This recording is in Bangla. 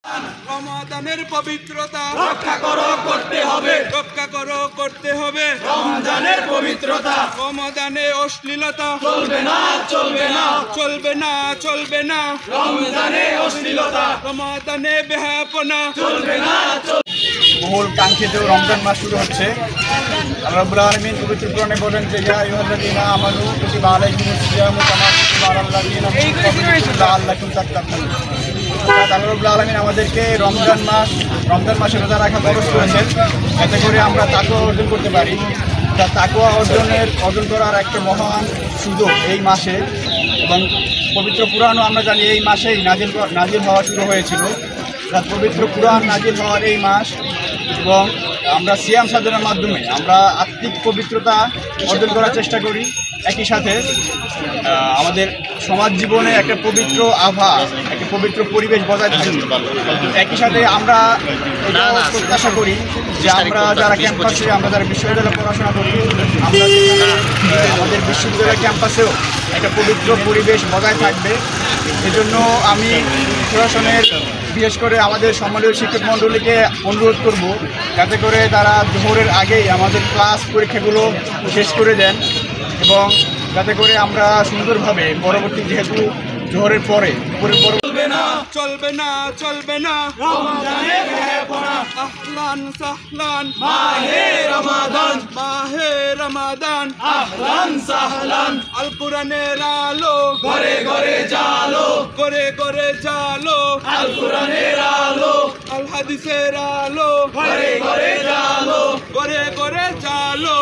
রমাদানের পবিত্রতা রক্ষা করো করতে হবে, রক্ষা করো করতে হবে। রমজানের পবিত্রতা রমাদানে অশ্লীলতা চলবে না, চলবে না, চলবে না চলবে না। রমজানে অশ্লীলতা রমাদানে বেহায়াপনা চলবে না। বহুল কাঙ্ক্ষিত রমজান মাস শুরু হচ্ছে। আল্লাহ রাব্বুল আলামিন পবিত্র কোরআনে বলেন যে ইয়া আইয়ুহাল্লাযীনা আমানু কুতিবা আলাইকুমুস সিয়ামু কামা কুতিবা আলাল লাযীনা মিন ক্বাবলিকুম লাআল্লাকুম তাত্তাকুন। আল্লাহ রাব্বুল আলামিন আমাদেরকে রমজান মাসে রোজা রাখা ফরজ করেছেন, যাতে করে আমরা তাকওয়া অর্জন করতে পারি। তাকওয়া অর্জন করার একটা মহান সুযোগ এই মাসে, এবং পবিত্র কুরআনও আমরা জানি এই মাসেই নাজিল হওয়া শুরু হয়েছিল। পবিত্র কুরআন নাজিল হওয়ার এই মাস, এবং আমরা সিয়াম সাধনার মাধ্যমে আমরা আত্মিক পবিত্রতা অর্জন করার চেষ্টা করি। একই সাথে আমাদের সমাজ জীবনে একটা পবিত্র আভা, একটা পবিত্র পরিবেশ বজায় থাকে। একই সাথে আমরা প্রত্যাশা করি যে আমরা যারা ক্যাম্পাসে, আমরা যারা বিশ্ববিদ্যালয়ে পড়াশোনা করি, আমরা আমাদের বিশ্ববিদ্যালয় ক্যাম্পাসেও একটা পবিত্র পরিবেশ বজায় থাকবে। এজন্য আমি প্রশাসনের, বিশেষ করে আমাদের সম্মানীয় শিক্ষক মণ্ডলীকে অনুরোধ করব, যাতে করে তারা জোহরের আগেই আমাদের ক্লাস পরীক্ষাগুলো শেষ করে দেন, এবং যাতে করে আমরা সুন্দরভাবে পরবর্তী, যেহেতু জোহরের পরে চলবে না চলবে না চলবে না। রমজানের বেহায়াপনা আহলান সাহলান মাহে রমাদান, মাহে রমাদান। আহলান সাহলান আল কোরআনের আলো ঘরে ঘরে জালো, করে করে জালো। আল কোরআনের আলো আল হাদিসের আলো ঘরে ঘরে জালো। করে করে জালো।